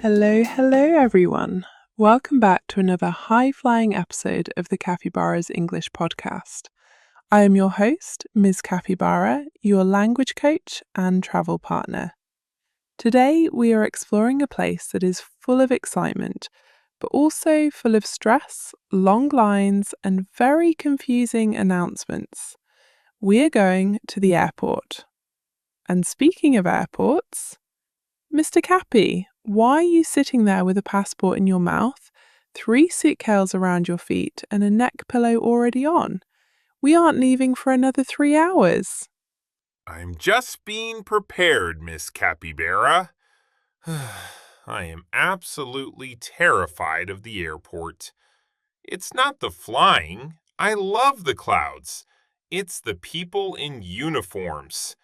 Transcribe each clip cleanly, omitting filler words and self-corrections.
Hello everyone. Welcome back to another high-flying episode of the Capibaras English podcast. I am your host, Ms. Capibara, your language coach and travel partner. Today we are exploring a place that is full of excitement, but also full of stress, long lines, and very confusing announcements. We are going to the airport. And speaking of airports, Mr. Capi, why are you sitting there with a passport in your mouth, 3 suitcases around your feet, and a neck pillow already on? We aren't leaving for another 3 hours. I'm just being prepared, Miss Capibara. I am absolutely terrified of the airport. It's not the flying. I love the clouds. It's the people in uniforms.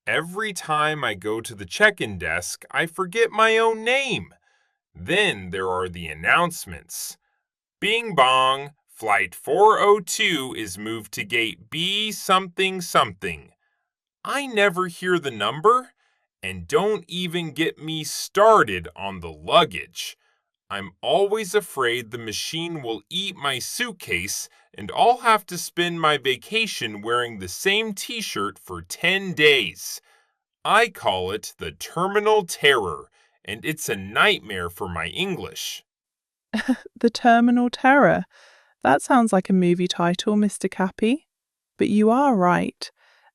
Every time I go to the check-in desk, I forget my own name. Then there are the announcements. Bing bong, Flight 402 is moved to gate B something something. I never hear the number, and don't even get me started on the luggage. I'm always afraid the machine will eat my suitcase and I'll have to spend my vacation wearing the same t-shirt for 10 days. I call it the terminal terror, and it's a nightmare for my English. The Terminal Terror. That sounds like a movie title, Mr. Capi. But you are right.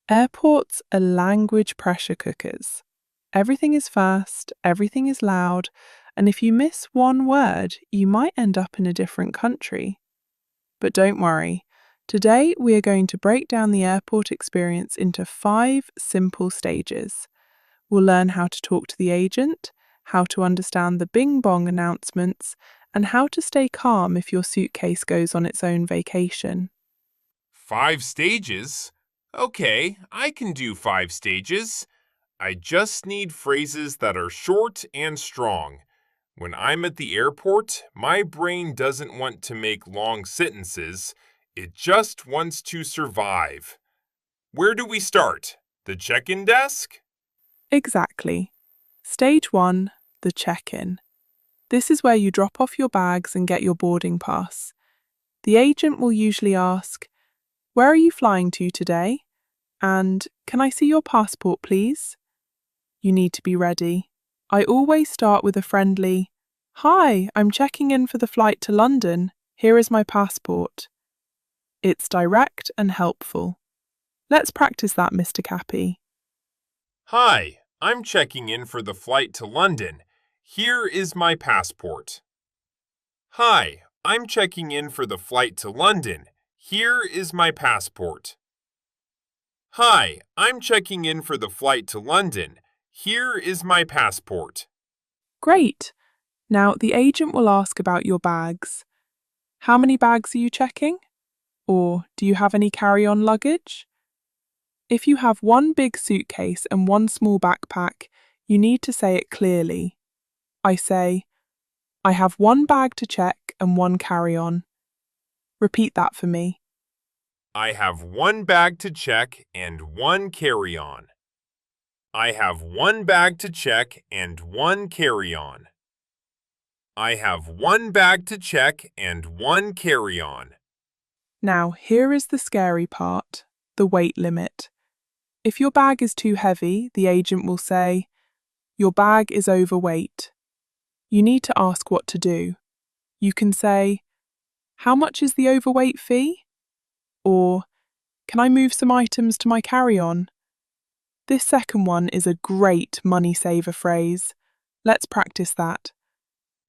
Airports are language pressure cookers. Everything is fast, everything is loud, and if you miss one word, you might end up in a different country. But don't worry. Today we are going to break down the airport experience into 5 simple stages. We'll learn how to talk to the agent, how to understand the bing bong announcements, and how to stay calm if your suitcase goes on its own vacation. 5 stages? Okay, I can do 5 stages. I just need phrases that are short and strong. When I'm at the airport, my brain doesn't want to make long sentences. It just wants to survive. Where do we start? The check-in desk? Exactly. Stage 1, the check-in. This is where you drop off your bags and get your boarding pass. The agent will usually ask, "Where are you flying to today?" And, "Can I see your passport, please?" You need to be ready. I always start with a friendly, "Hi, I'm checking in for the flight to London. Here is my passport." It's direct and helpful. Let's practice that, Mr. Capi. Hi, I'm checking in for the flight to London. Here is my passport. Hi, I'm checking in for the flight to London. Here is my passport. Hi, I'm checking in for the flight to London. Here is my passport. Great. Now the agent will ask about your bags. How many bags are you checking? Or do you have any carry-on luggage? If you have one big suitcase and one small backpack, you need to say it clearly. I say, "I have one bag to check and one carry-on." Repeat that for me. I have one bag to check and one carry-on. I have one bag to check and one carry-on. I have one bag to check and one carry-on. Now, here is the scary part, the weight limit. If your bag is too heavy, the agent will say, "Your bag is overweight." You need to ask what to do. You can say, "How much is the overweight fee?" Or, "Can I move some items to my carry-on?" This second one is a great money saver phrase. Let's practice that.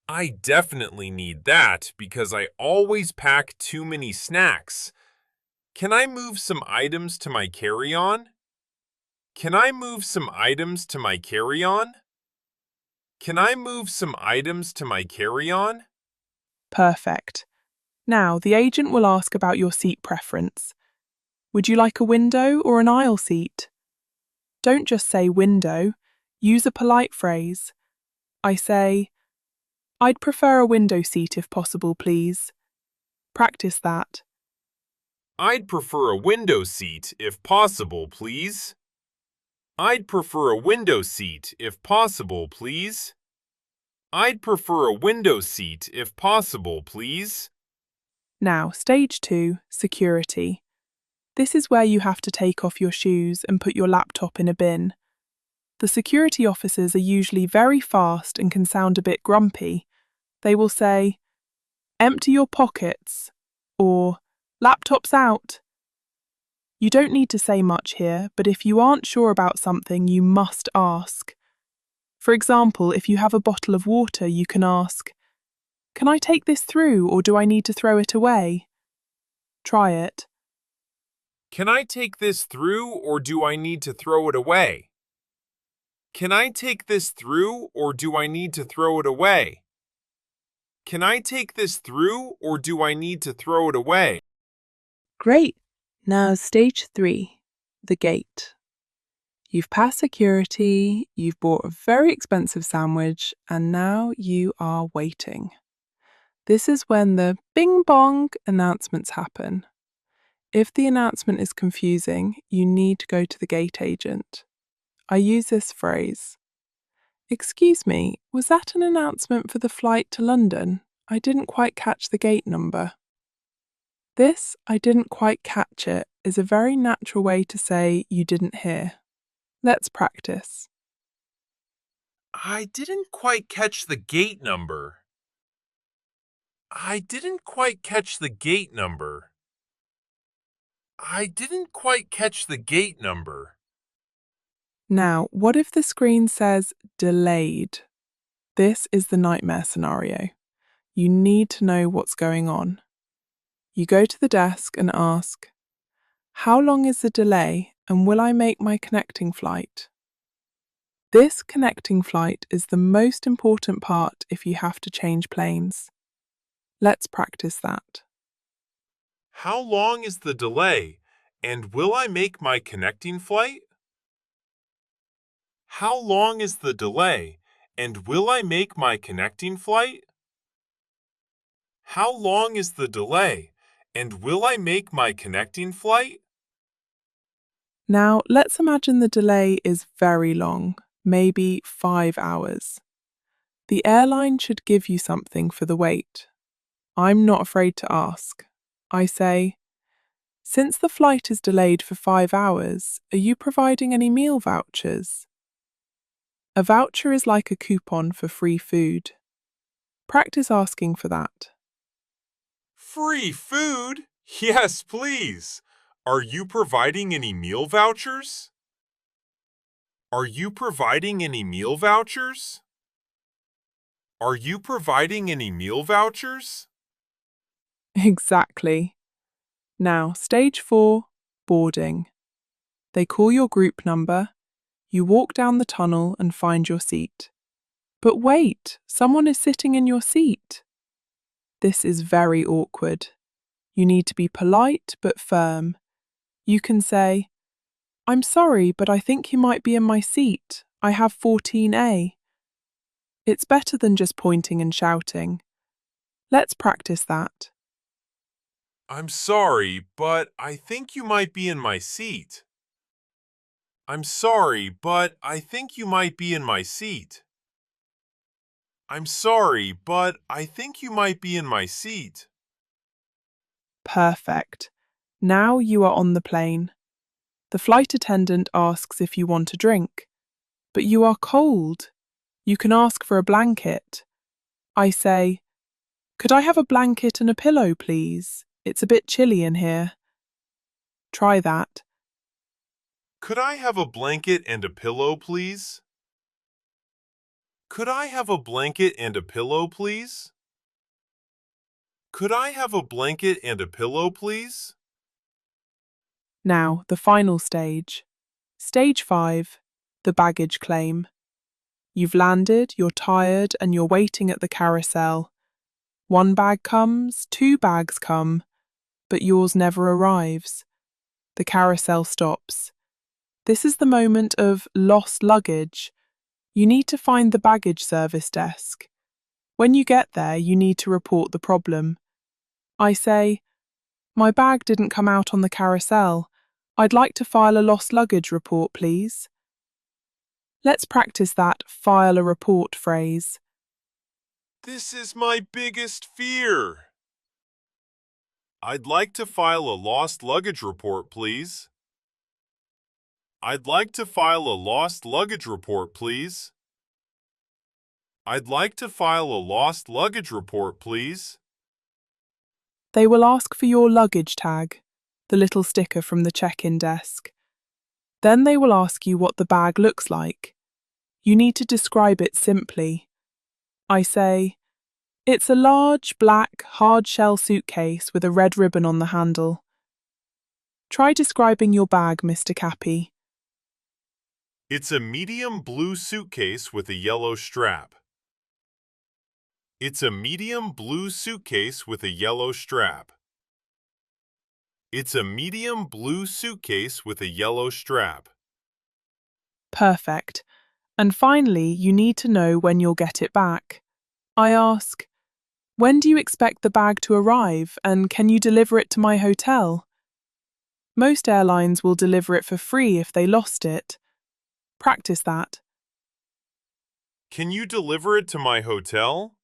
I definitely need that because I always pack too many snacks. Can I move some items to my carry-on? Can I move some items to my carry-on? Can I move some items to my carry-on? Perfect. Now, the agent will ask about your seat preference. Would you like a window or an aisle seat? Don't just say window. Use a polite phrase. I say, "I'd prefer a window seat if possible, please." Practice that. I'd prefer a window seat if possible, please. I'd prefer a window seat if possible, please. I'd prefer a window seat if possible, please. Now, stage 2, security. This is where you have to take off your shoes and put your laptop in a bin. The security officers are usually very fast and can sound a bit grumpy. They will say, "Empty your pockets," or "Laptop's out." You don't need to say much here, but if you aren't sure about something, you must ask. For example, if you have a bottle of water, you can ask, "Can I take this through, or do I need to throw it away?" Try it. Can I take this through or do I need to throw it away? Can I take this through or do I need to throw it away? Can I take this through or do I need to throw it away? Great. Now stage 3, the gate. You've passed security, you've bought a very expensive sandwich, and now you are waiting. This is when the bing bong announcements happen. If the announcement is confusing, you need to go to the gate agent. I use this phrase. "Excuse me, was that an announcement for the flight to London? I didn't quite catch the gate number." This "I didn't quite catch it" is a very natural way to say you didn't hear. Let's practice. I didn't quite catch the gate number. I didn't quite catch the gate number. I didn't quite catch the gate number. Now, what if the screen says delayed? This is the nightmare scenario. You need to know what's going on. You go to the desk and ask, "How long is the delay, and will I make my connecting flight?" This connecting flight is the most important part if you have to change planes. Let's practice that. How long is the delay? And will I make my connecting flight? How long is the delay? And will I make my connecting flight? How long is the delay? And will I make my connecting flight? Now, let's imagine the delay is very long, maybe 5 hours. The airline should give you something for the wait. I'm not afraid to ask. I say, "Since the flight is delayed for 5 hours, are you providing any meal vouchers?" A voucher is like a coupon for free food. Practice asking for that. Free food? Yes, please. Are you providing any meal vouchers? Are you providing any meal vouchers? Are you providing any meal vouchers? Exactly. Now, stage 4, boarding. They call your group number. You walk down the tunnel and find your seat. But wait, someone is sitting in your seat. This is very awkward. You need to be polite but firm. You can say, "I'm sorry, but I think you might be in my seat. I have 14A. It's better than just pointing and shouting. Let's practice that. I'm sorry, but I think you might be in my seat. I'm sorry, but I think you might be in my seat. I'm sorry, but I think you might be in my seat. Perfect. Now you are on the plane. The flight attendant asks if you want a drink. But you are cold. You can ask for a blanket. I say, "Could I have a blanket and a pillow, please? It's a bit chilly in here." Try that. Could I have a blanket and a pillow, please? Could I have a blanket and a pillow, please? Could I have a blanket and a pillow, please? Now, the final stage. Stage 5, the baggage claim. You've landed, you're tired, and you're waiting at the carousel. One bag comes, 2 bags come, but yours never arrives. The carousel stops. This is the moment of lost luggage. You need to find the baggage service desk. When you get there, you need to report the problem. I say, "My bag didn't come out on the carousel. I'd like to file a lost luggage report, please." Let's practice that "file a report" phrase. This is my biggest fear. I'd like to file a lost luggage report, please. I'd like to file a lost luggage report, please. I'd like to file a lost luggage report, please. They will ask for your luggage tag, the little sticker from the check-in desk. Then they will ask you what the bag looks like. You need to describe it simply. I say, "It's a large, black, hard-shell suitcase with a red ribbon on the handle." Try describing your bag, Mr. Capi. It's a medium blue suitcase with a yellow strap. It's a medium blue suitcase with a yellow strap. It's a medium blue suitcase with a yellow strap. Perfect. And finally, you need to know when you'll get it back. I ask, "When do you expect the bag to arrive, and can you deliver it to my hotel?" Most airlines will deliver it for free if they lost it. Practice that. Can you deliver it to my hotel?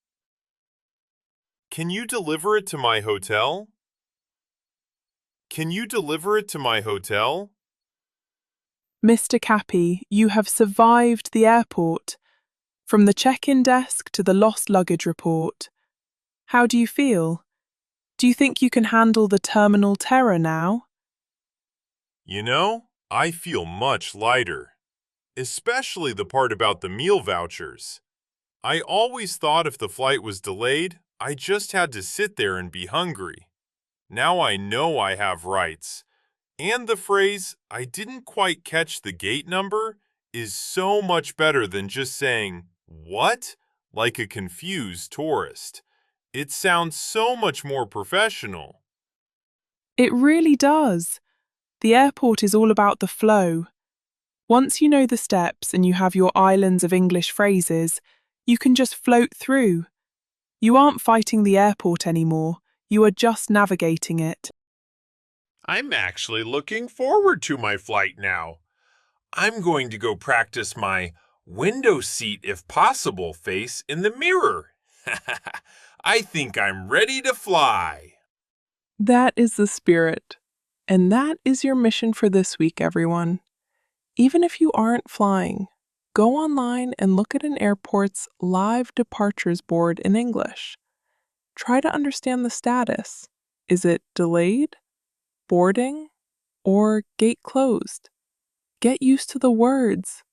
Can you deliver it to my hotel? Can you deliver it to my hotel? Mr. Capi, you have survived the airport. From the check-in desk to the lost luggage report. How do you feel? Do you think you can handle the terminal terror now? You know, I feel much lighter, especially the part about the meal vouchers. I always thought if the flight was delayed, I just had to sit there and be hungry. Now I know I have rights. And the phrase, "I didn't quite catch the gate number," is so much better than just saying, "What?" like a confused tourist. It sounds so much more professional. It really does. The airport is all about the flow. Once you know the steps and you have your islands of English phrases, you can just float through. You aren't fighting the airport anymore, you are just navigating it. I'm actually looking forward to my flight now. I'm going to go practice my window seat if possible face in the mirror. I think I'm ready to fly. That is the spirit. And that is your mission for this week, everyone. Even if you aren't flying, go online and look at an airport's live departures board in English. Try to understand the status. Is it delayed, boarding, or gate closed? Get used to the words.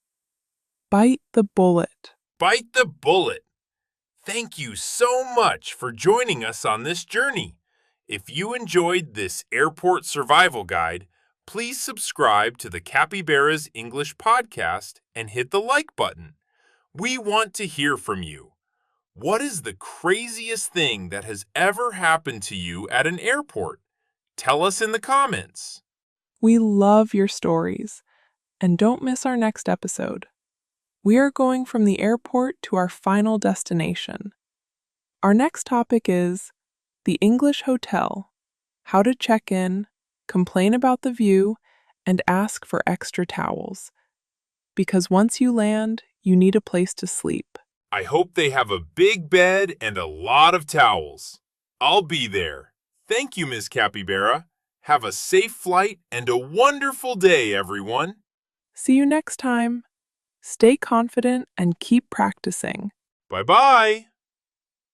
Bite the bullet. Bite the bullet. Thank you so much for joining us on this journey. If you enjoyed this airport survival guide, please subscribe to the Capibaras English podcast and hit the like button. We want to hear from you. What is the craziest thing that has ever happened to you at an airport? Tell us in the comments. We love your stories. And don't miss our next episode. We are going from the airport to our final destination. Our next topic is the English hotel, how to check in, complain about the view, and ask for extra towels. Because once you land, you need a place to sleep. I hope they have a big bed and a lot of towels. I'll be there. Thank you, Ms. Capibara. Have a safe flight and a wonderful day, everyone. See you next time. Stay confident and keep practicing. Bye-bye.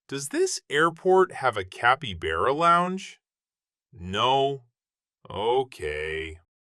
Does this airport have a capybara lounge? No. Okay.